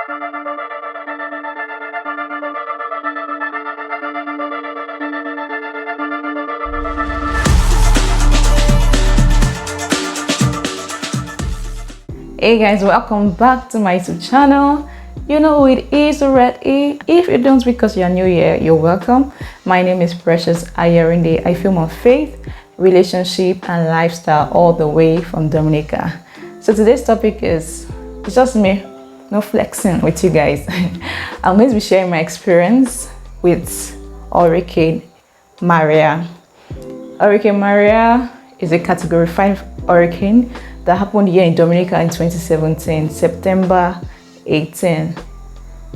Hey guys, welcome back to my YouTube channel. You know who it is already. If you don't because you're new here, you're welcome. My name is Precious Ayorinde. I film on faith, relationship and lifestyle all the way from Dominica. So today's topic is, it's just me, no flexing with you guys. I'm going to be sharing my experience with Hurricane Maria. Hurricane Maria is a Category 5 hurricane that happened here in Dominica in 2017, September 18.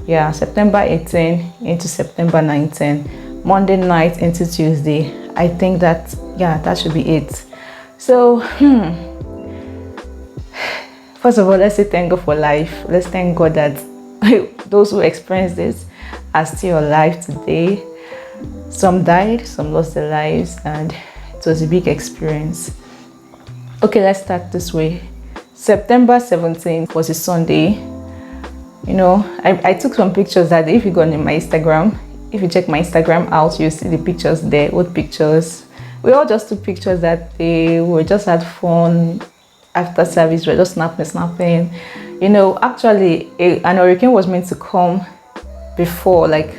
Yeah, September 18 into September 19. Monday night into Tuesday. I think that, yeah, that should be it. So, first of all, let's say thank God for life. Let's thank God that those who experienced this are still alive today. Some died, some lost their lives, and it was a big experience. Okay, let's start this way. September 17th was a Sunday. You know, I took some pictures that day. If you go on my Instagram, if you check my Instagram out, you'll see the pictures there, old pictures. We all just took pictures that day. We just had fun after service. We were just snapping. You know, actually, an hurricane was meant to come before, like,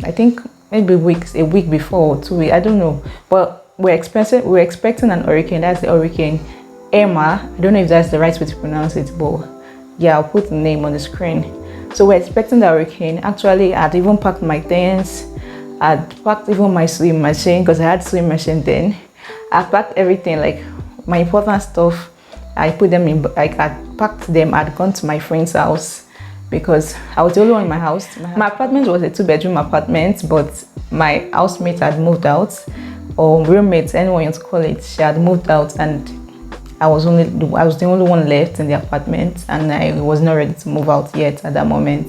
I think maybe a week before or 2 weeks, I don't know. But we're expecting an hurricane. That's the Hurricane Emma. I don't know if that's the right way to pronounce it, but yeah, I'll put the name on the screen. So we're expecting the hurricane. Actually, I'd even packed my things. I'd packed even my sewing machine because I had sewing machine then. I packed everything, like my important stuff. I put them in, like I packed them. I'd gone to my friend's house because I was the only one in my house. My apartment was a 2-bedroom apartment, but my housemate had moved out. Or roommates, anyone you want to call it, she had moved out, and I was the only one left in the apartment, and I was not ready to move out yet at that moment.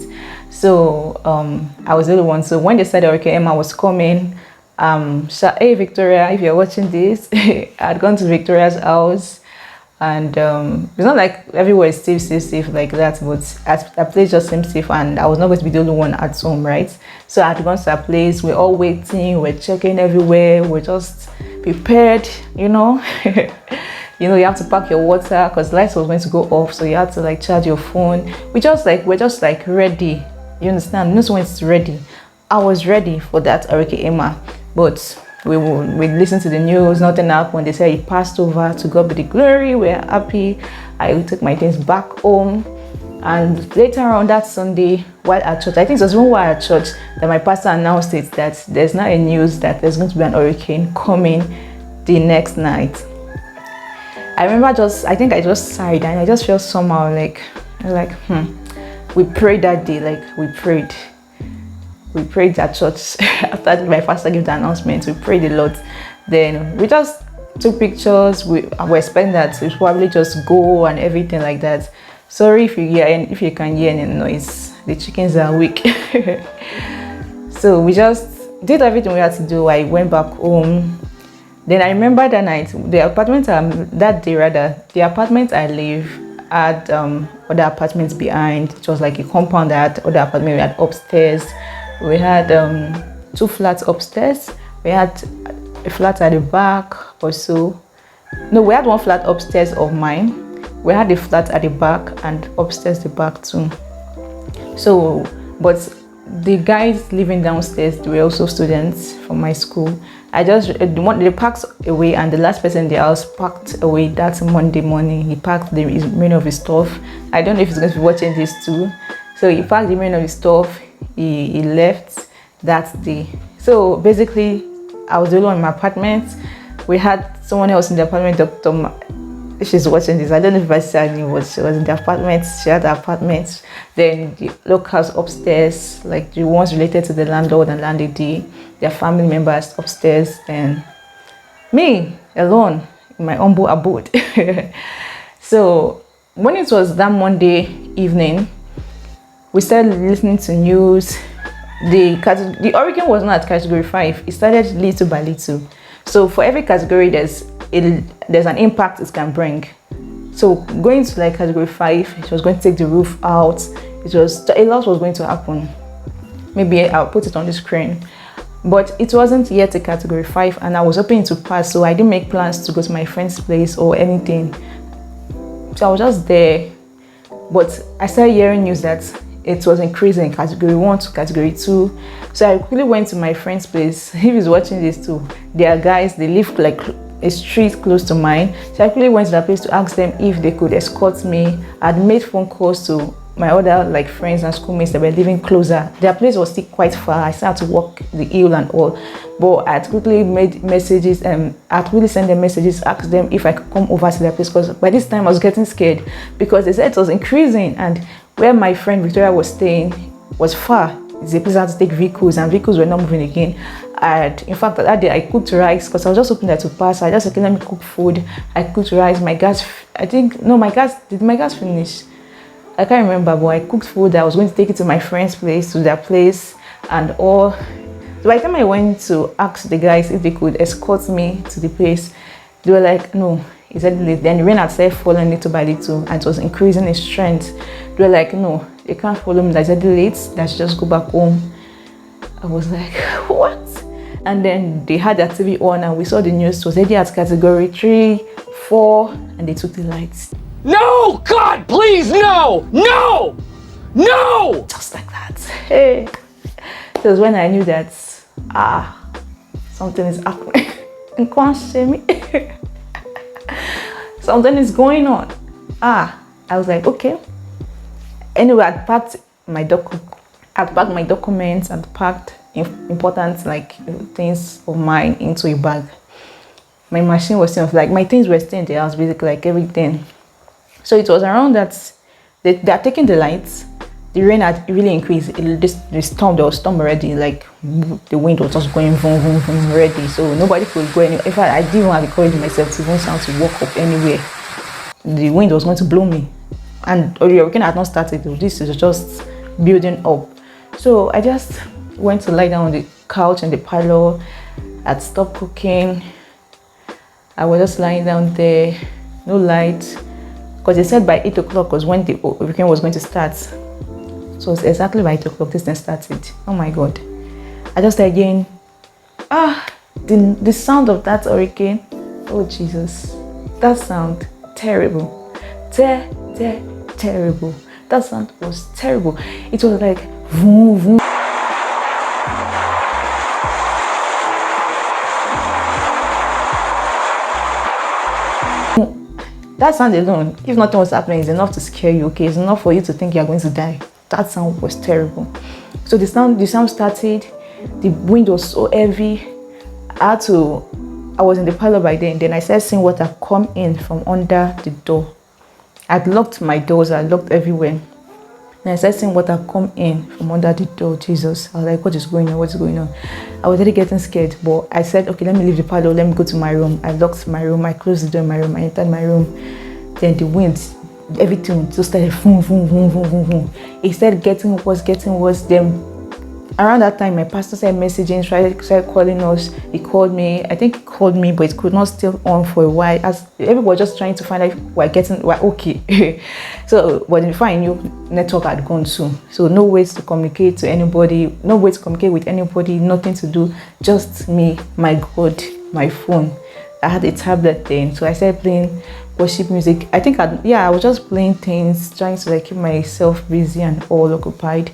So I was the only one. So when they said Hurricane Emma was coming, hey Victoria, if you're watching this, I'd gone to Victoria's house, and it's not like everywhere is safe like that, but our place just seemed safe, and I was not going to be the only one at home, right? So I had gone to our place. We're all waiting, we're checking everywhere, we're just prepared, you know. You know, you have to pack your water because lights was going to go off, so you have to like charge your phone. We're just like ready. You understand? No one's ready. I was ready for that Hurricane Emma, but we listened to the news, nothing happened. They said it passed over, to God be the glory. We're happy. I took my things back home, and later on that Sunday while at church, I think it was even while at church, that my pastor announced it that there's now a news that there's going to be an hurricane coming the next night. I remember I think I just sighed, and I just felt somehow like we prayed that day, like we prayed at church. After my pastor gave the announcement, we prayed a lot. Then we just took pictures. We were expecting that it probably just go and everything like that. Sorry if you can hear any noise. The chickens are awake. So we just did everything we had to do. I went back home. Then I remember that night, the apartment I live had other apartments behind. It was like a compound that had other apartments. We had upstairs. We had 2 flats upstairs. We had a flat at the back or so. No, we had 1 flat upstairs of mine. We had a flat at the back and upstairs the back too. So, but the guys living downstairs, they were also students from my school. They packed away, and the last person in the house packed away that Monday morning. He packed the remainder of his stuff. I don't know if he's going to be watching this too. So he packed the remainder of his stuff. He left that day. So basically, I was the only one in my apartment. We had someone else in the apartment, she's watching this. I don't know if I said her name, she was in the apartment. She had the apartment. Then the locals upstairs, like the ones related to the landlord and landlady, their family members upstairs, and me alone in my humble abode. So when it was that Monday evening, we started listening to news. The hurricane was not at Category 5. It started little by little. So for every category, there's an impact it can bring. So going to like Category 5, it was going to take the roof out. It was a lot was going to happen. Maybe I'll put it on the screen. But it wasn't yet a category 5, and I was hoping to pass, so I didn't make plans to go to my friend's place or anything. So I was just there. But I started hearing news that it was increasing category 1 to category 2. So I quickly went to my friend's place. He was watching this too. They are guys, they live like a street close to mine. So I quickly went to that place to ask them if they could escort me. I'd made phone calls to my other like friends and schoolmates that were living closer. Their place was still quite far. I started to walk the hill and all. But I had quickly made messages and I had really sent them messages, asked them if I could come over to their place, because by this time I was getting scared because they said it was increasing, and where my friend Victoria was staying was far. It's a place I had to take vehicles, and vehicles were not moving again. And in fact, that day I cooked rice because I was just hoping that to pass. I just said, okay, let me cook food. I cooked rice. My gas, did my gas finish? I can't remember, but I cooked food. I was going to take it to my friend's place, to their place and all. So by the time I went to ask the guys if they could escort me to the place, they were like, no. He said, then the rain had started falling little by little and it was increasing in strength. They were like, no, they can't follow me. I said, late, that should just go back home. I was like, what? And then they had their TV on and we saw the news. It was already at category 3, 4, and they took the lights. No! God, please, no! No! No! Just like that. Hey. It was when I knew that, something is happening. And can't share me. Something is going on. I was like, okay. Anyway, I'd packed my documents, and packed important like things of mine into a bag. My machine was still like my things were still in the house, basically like everything. So it was around that they are taking the lights. The rain had really increased. There was storm already. Like the wind was just going vroom, vroom, vroom already. So nobody could go anywhere. In fact, I didn't have the courage myself to even sound to walk up anywhere. The wind was going to blow me, and the hurricane had not started. This is just building up. So I just went to lie down on the couch in the parlor. I'd stopped cooking. I was just lying down there, no light. Because they said by 8 o'clock was when the hurricane was going to start. So it's exactly by 8 o'clock this thing started. Oh my God. I just again, the sound of that hurricane. Oh Jesus. That sound, terrible. Terrible. That sound was terrible. It was like, vroom, vroom. That sound alone, if nothing was happening, is enough to scare you, okay? It's enough for you to think you're going to die. That sound was terrible. So the sound started, the wind was so heavy. I was in the parlor by then I started seeing water come in from under the door. I'd locked my doors, I locked everywhere. And I started seeing water come in from under the door. Jesus. I was like, what is going on? What's going on? I was really getting scared, but I said, okay, let me leave the parlor, let me go to my room. I locked my room, I closed the door in my room, I entered my room. Then the wind, everything just started boom, boom, boom, boom, boom, boom. It started getting worse. Then around that time, my pastor started messaging, started calling us. He called me. I think he called me, but it could not stay on for a while. As everybody was just trying to find out if we're okay. So, but before I knew, network had gone too. So no ways to communicate to anybody, no way to communicate with anybody, nothing to do. Just me, my God, my phone. I had a tablet then, so I started playing worship music. I think I was just playing things, trying to like keep myself busy and all occupied.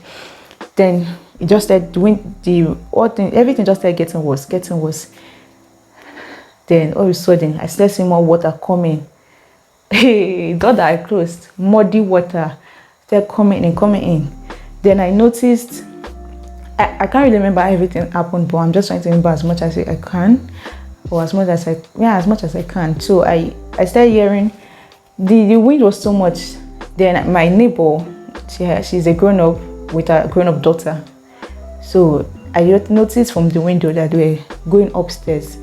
Then it just started doing everything just started getting worse. Then all of a sudden I started seeing more water coming. Hey, door that I closed, muddy water started coming in. Then I noticed, I can't really remember how everything happened, but I'm just trying to remember as much as I can, or as much as I can. So I started hearing the wind was so much. Then my neighbor, she's a grown-up with a grown-up daughter. So I noticed from the window that they were going upstairs.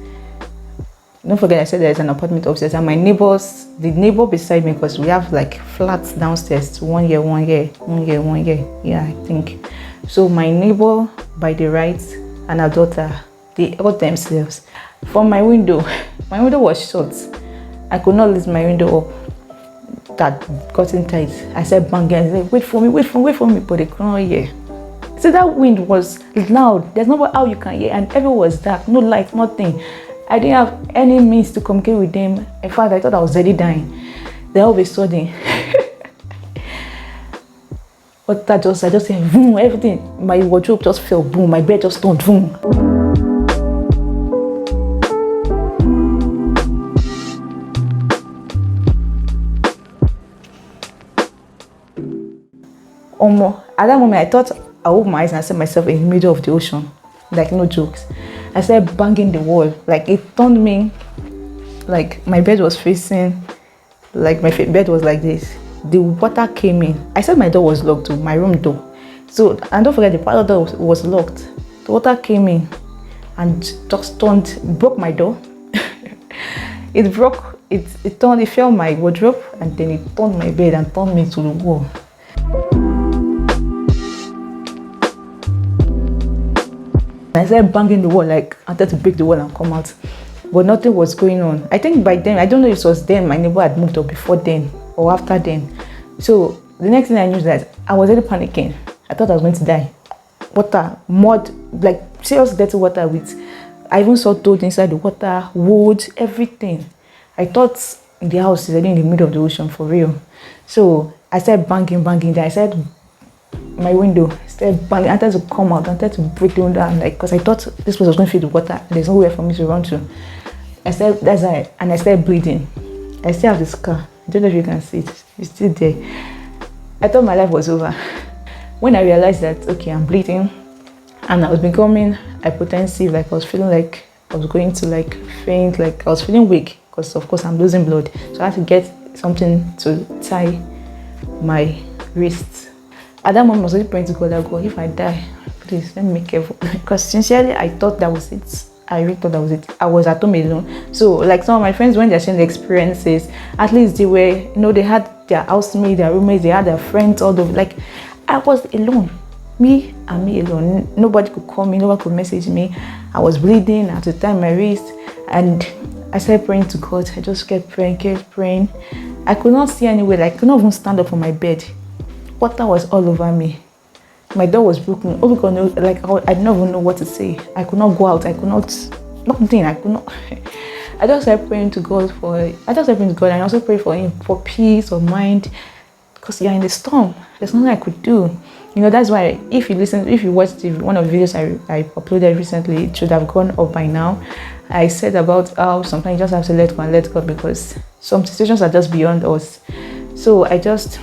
Don't forget I said there's an apartment upstairs, and the neighbor beside me, because we have like flats downstairs, one year. Yeah, I think. So my neighbor by the right and her daughter, they hurt themselves. From my window was shut. I could not lift my window up. that gotten tight. I said banging. I said, wait for me, wait for me, but they couldn't hear. So that wind was loud. There's no how you can hear, and everyone was dark, no light, nothing. I didn't have any means to communicate with them. In fact, I thought I was already dying. Then all of a sudden, but I just said boom, everything. My wardrobe just fell, boom. My bed just turned boom. At that moment, I thought I opened my eyes and I saw myself in the middle of the ocean, like no jokes. I started banging the wall, like it turned me, like my bed was facing, like my bed was like this. The water came in. I said my door was locked too, my room door. So, and don't forget the parlor door was locked. The water came in and just broke my door. It broke, it fell my wardrobe, and then it turned my bed and turned me to the wall. I started banging the wall, like I wanted to break the wall and come out, but nothing was going on. I think by then, I don't know if it was then my neighbor had moved, or before then or after then. So the next thing I knew is that I was already panicking. I thought I was going to die. Water, mud, like serious dirty water with, I even saw toad inside the water, wood, everything. I thought the house is already in the middle of the ocean for real. So I started banging. Then I said my window, started banging. I wanted to come out, I wanted to break the window, and like, because I thought this place was going to fill the water. There's nowhere for me to run to. I started bleeding. I still have the scar. I don't know if you can see it. It's still there. I thought my life was over. When I realized that, okay, I'm bleeding, and I was becoming hypotensive, like I was feeling like I was going to like faint, like I was feeling weak, because of course I'm losing blood. So I had to get something to tie my wrists. At that moment, I was really praying to God, that God, if I die, please let me be careful. Because sincerely, I thought that was it. I really thought that was it. I was at home alone. So, like some of my friends, when they're sharing the experiences, at least they were, you know, they had their housemates, their roommates, they had their friends, all of, like, I was alone. Me alone. Nobody could call me, nobody could message me. I was bleeding, I had to tie my wrist, and I started praying to God. I just kept praying. I could not see anywhere, like, I could not even stand up from my bed. Water was all over me. My door was broken. Oh God, no, like I didn't even know what to say. I could not go out. I could not, nothing. I could not. I just started praying to God and I also pray for Him for peace of mind, because you're in the storm. There's nothing I could do. You know, that's why if you watched one of the videos I uploaded recently, it should have gone up by now. I said about how sometimes you just have to let go and let God, because some situations are just beyond us. So I just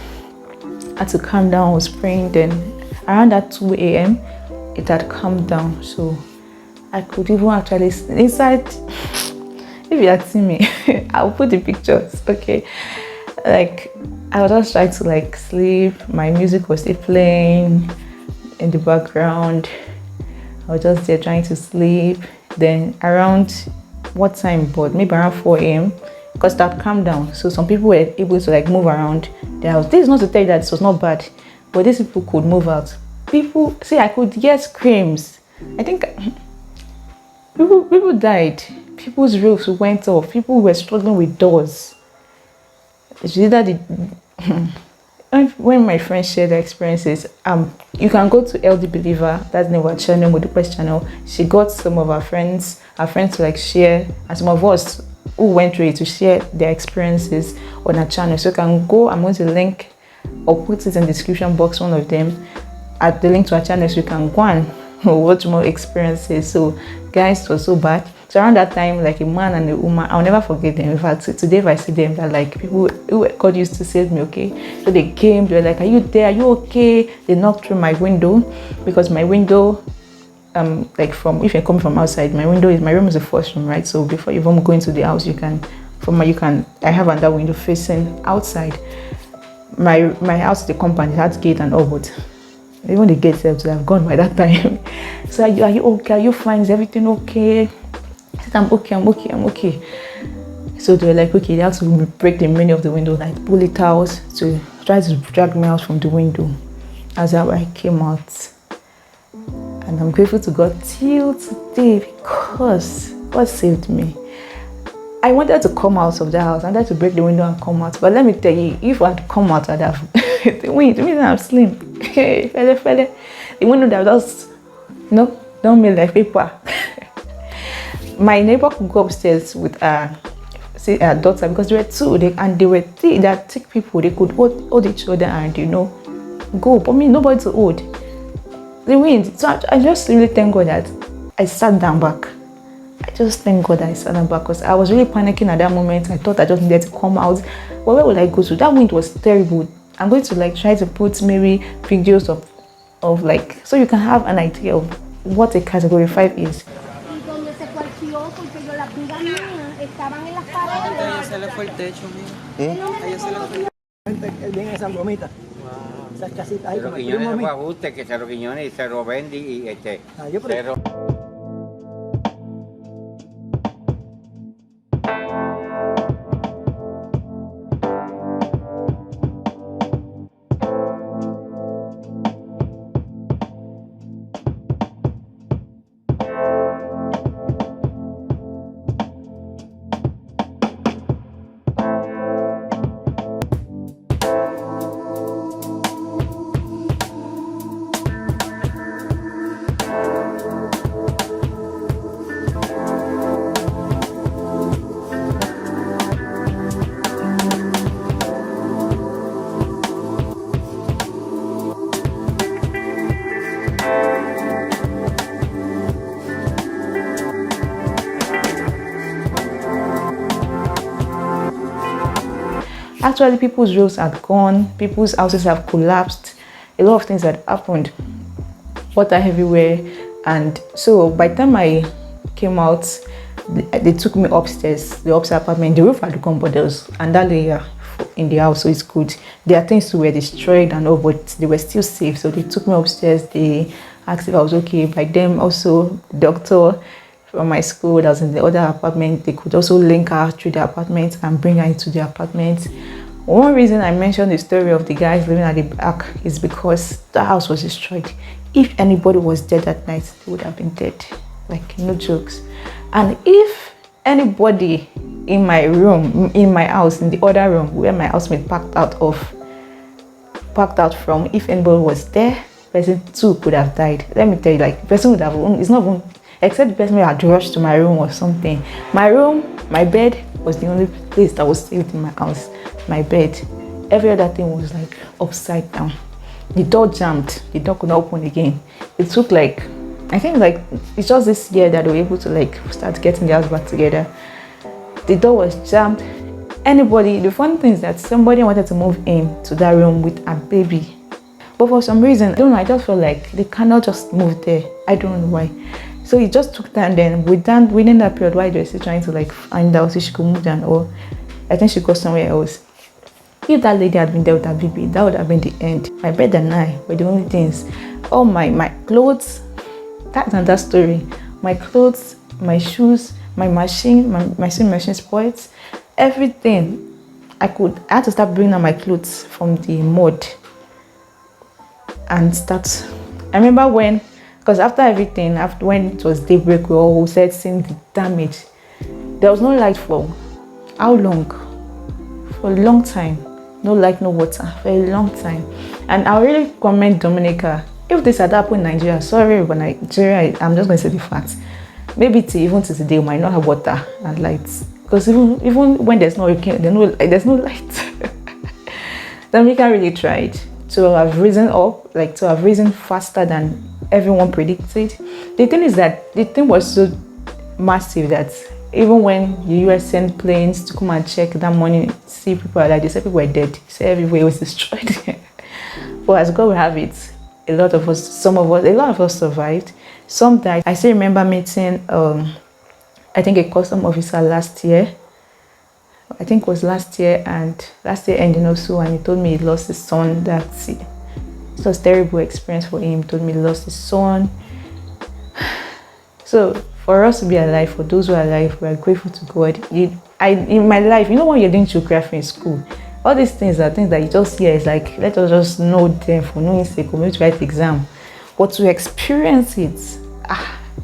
had to calm down. I was praying. Then around that 2 a.m. it had calmed down, so I could even actually inside. If you had seen me, I'll put the pictures, okay? Like I was just trying to like sleep. My music was still playing in the background. I was just there trying to sleep. Then around what time? But maybe around 4 a.m. because that calmed down. So some people were able to like move around their house. This is not to tell you that this was not bad, but these people could move out. People, see, I could hear screams. I think people died. People's roofs went off. People were struggling with doors. It's either when my friends share their experiences, you can go to LD Believer, that's the name of our channel, Modupe's channel. She got some of our friends to like share, and some of us who went through it to share their experiences on our channel. So you can go, I'm going to link or put it in the description box, one of them, at the link to our channel, so you can go and watch more experiences. So guys, it was so bad. So around that time, like a man and a woman, I'll never forget them. In fact, today if I see them, they're like people who God used to save me, okay? So they came, they were like, are you there? Are you okay? They knocked through my window, because my window, like from, if you're coming from outside, my room is the first room, right? So before you even go into the house, I have another window facing outside. My house, the compound, it had gate and all, but even the gates have to have gone by that time. So are you okay? Are you fine? Is everything okay? I said, I'm okay. So they were like, okay, they have to break the menu of the window, like pull it out to try to drag me out from the window. That's how I came out. And I'm grateful to God till today, because God saved me. I wanted to come out of the house. I wanted to break the window and come out. But let me tell you, if I had come out, I'd have the wind. I'm slim. Hey, fella. The window that was no, don't mean like paper. My neighbor could go upstairs with her daughter because there were two, they were three. They are thick people. They could hold each other and go. But me, nobody to hold. The wind. So I just really thank God that I sat down back. I just thank God that I sat down back because I was really panicking at that moment. I thought I just needed to come out. But where would I go to? That wind was terrible. I'm going to try to put maybe videos of so you can have an idea of what a category 5 is. Actually, people's roads had gone, people's houses have collapsed, a lot of things had happened, water everywhere. And so by the time I came out, they took me upstairs, the upstairs apartment. The roof had gone, but there was another layer in the house, so it's good. Their things were destroyed and all, but they were still safe. So they took me upstairs. They asked if I was okay. By them also, doctor from my school that was in the other apartment, they could also link her through the apartment and bring her into the apartment. One reason I mentioned the story of the guys living at the back is because the house was destroyed. If anybody was dead that night, they would have been dead. Like, no jokes. And if anybody in my room, in my house, in the other room where my housemate packed out from, if anybody was there, person 2 could have died. Let me tell you, like, the person would have, it's not even, except the person who had rushed to my room or something. My room, my bed was the only place that was saved in my house. My bed. Every other thing was like upside down. The door jammed. The door could not open again. It took I think it's just this year that they were able to start getting the house back together. The door was jammed. The funny thing is that somebody wanted to move into that room with a baby. But for some reason, I don't know, I just felt like they cannot just move there. I don't know why. So it just took time then. Within that period, while they were still trying to find out if she could move down, or I think she got somewhere else. If that lady had been there with her baby, that would have been the end. My bed and I were the only things. All my clothes, that's another story. My clothes, my shoes, my machine, my sewing machine spoiled. Everything. I had to start bringing out my clothes from the mud and start. I remember because after everything, when it was daybreak, we all said seeing the damage. There was no light for how long? For a long time. No light, no water, for a long time. And I really commend Dominica. If this had happened in Nigeria, sorry, but Nigeria, I'm just going to say the facts. Maybe even to today, we might not have water and lights. Because even when there's no light. Dominica really tried to have risen up, to have risen faster than everyone predicted. The thing is that the thing was so massive that even when the US sent planes to come and check that morning, see people they said people were dead. Say everywhere was destroyed. But as God will have it, a lot of us survived. Some died. I still remember meeting I think a custom officer last year. I think it was last year ending also, and he told me he lost his son. It was a terrible experience for him. He told me he lost his son. So for us to be alive, for those who are alive, we are grateful to God. In my life, when you're doing geography in school, all these things are things that you just hear. It's like, let us just know them for knowing sake, or maybe to write the exam. But to experience it,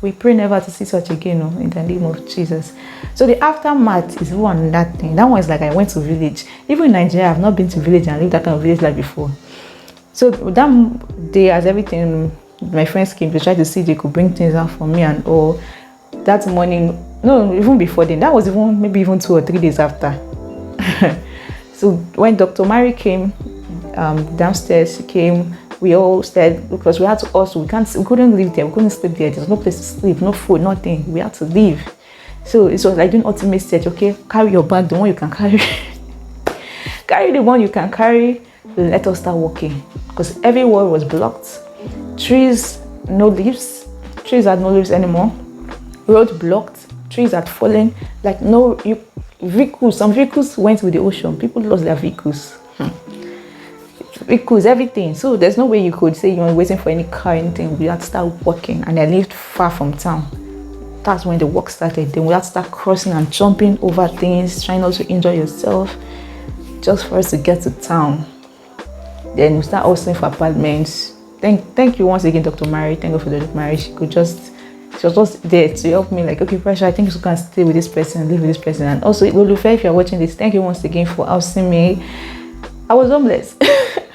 We pray never to see such again, oh, in the name of Jesus. So the aftermath is one that thing. That one is like I went to village. Even in Nigeria, I've not been to village and lived that kind of village life before. So that day, as everything, my friends came to try to see if they could bring things out for me and all. That morning, no, even before then, that was maybe even 2 or 3 days after. So when Dr. Mary came downstairs, she came. We all said, because we had to also, we couldn't live there, we couldn't sleep there. There's no place to sleep, no food, nothing. We had to leave. So it was like doing ultimate stage. Okay, carry your bag, the one you can carry. Carry the one you can carry. Let us start walking, because everywhere was blocked. Trees, no leaves. Trees had no leaves anymore. Road blocked. Trees had fallen. Like vehicles. Some vehicles went with the ocean. People lost their vehicles. Vehicles, everything. So there's no way you could say you're waiting for any car, anything. We had to start walking, and I lived far from town. That's when the walk started. Then we had to start crossing and jumping over things, trying not to injure yourself, just for us to get to town. Then we start hustling for apartments. Thank you once again, Dr. Mary. Thank you for Dr. Mary. She was just there to help me. Like, okay, Pressure, I think you can stay with this person, live with this person. And also, Lulufe, if you're watching this, thank you once again for housing me. I was homeless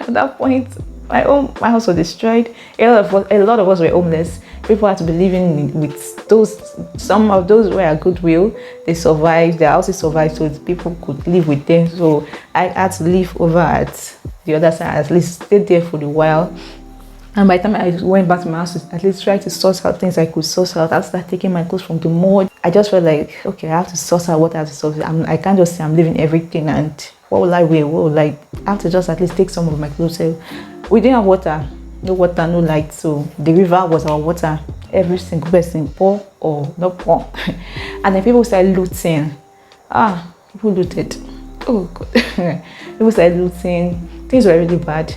at that point. My house was destroyed. A lot of us were homeless. People had to be living with those. Some of those were a goodwill. They survived. Their houses survived, so people could live with them. So I had to live over at the other side. At least stayed there for a while. And by the time I went back to my house, at least try to source out things I could source out. I started taking my clothes from the mall. I just felt like, okay, I have to source out what I have to source. I can't just say I'm leaving everything and what will I wear? What will I have to just at least take some of my clothes? So we didn't have water, no light. So the river was our water. Every single person, pour or not pour. And then people started looting. People looted. Oh God. People started looting. Things were really bad.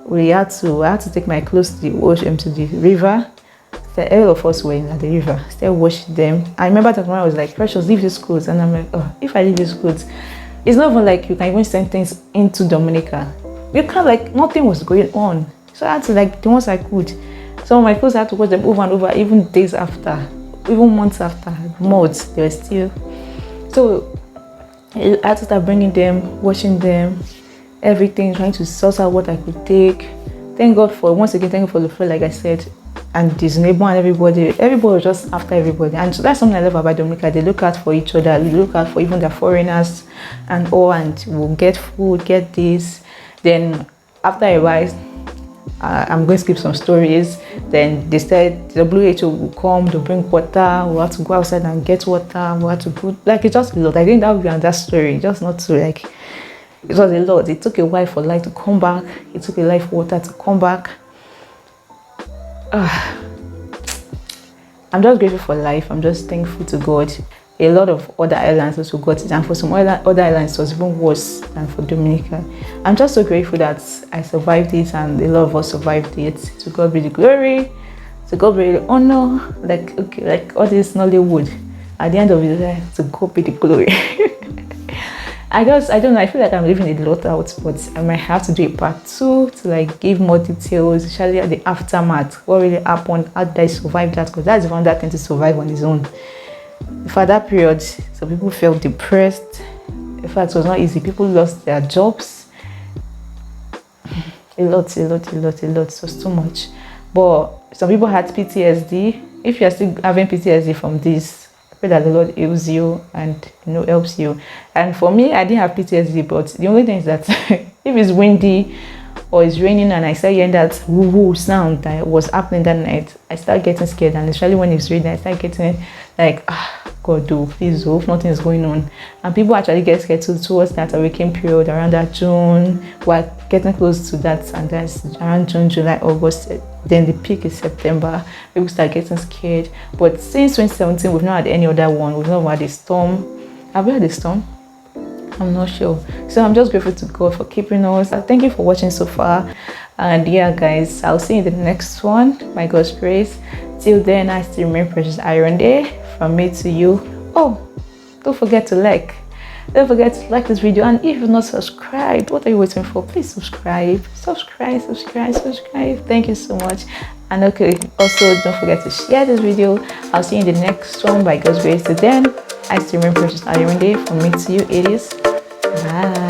I had to take my clothes to the river. So all of us were in the river, still washing them. I remember that when I was like, Precious, leave these clothes. And I'm like, oh, if I leave these clothes, it's not even like you can even send things into Dominica. You can't, like, nothing was going on. So I had to, like, the ones I could. Some of my clothes I had to wash them over and over, even days after, even months after, months, they were still. So I had to start bringing them, washing them, everything, trying to sort out what I could take. Thank God for, once again, thank you for the friend, like I said, and this neighbor and everybody was just after everybody. And so that's something I love about Dominica. They look out for each other, they look out for even the foreigners and all, and we'll get food, get this. Then after a while, I'm going to skip some stories. Then they said the WHO will come to bring water. We'll have to go outside and get water. We'll have to put, like, it's just a lot. I think that would be another story, just not to, like, it was a lot. It took a while for light to come back. It took a while for water to come back. I'm just grateful for life. I'm just thankful to God. A lot of other islands also got it, and for some other islands it was even worse than for Dominica. I'm just so grateful that I survived it, and a lot of us survived it. To God be the glory, to God be the honor. Like, okay, like all this Nollywood, at the end of the day, to God be the glory. I don't know, I feel like I'm leaving a lot out, but I might have to do a part 2 to, like, give more details, especially at the aftermath, what really happened, how did I survive that, because that's one that thing to survive on its own. For that period, some people felt depressed. In fact, it was not easy. People lost their jobs. A lot. It was too much. But some people had PTSD. If you're still having PTSD from this, I pray that the Lord heals you and, helps you. And for me, I didn't have PTSD, but the only thing is that if it's windy or it's raining and I start hearing that woo-woo sound that was happening that night, I start getting scared. And especially when it's raining, I start getting like, God, please, hope nothing is going on. And people actually get scared towards that awakening period around that June. We're getting close to that, and that's around June, July, August. Then the peak is September. People start getting scared. But since 2017, we've not had any other one. We've not had a storm. Have we had a storm? I'm not sure. So I'm just grateful to God for keeping us. Thank you for watching so far. And yeah, guys, I'll see you in the next one, by God's grace. Till then, I still remain Precious Ayorinde. From me to you. Oh, don't forget to like, Don't forget to like this video, and if you're not subscribed, what are you waiting for? Please subscribe. Thank you so much. And okay, also don't forget to share this video. I'll see you in the next one by God's grace. Till then, I still remain Precious Ayorinde. From me to you, it is bye.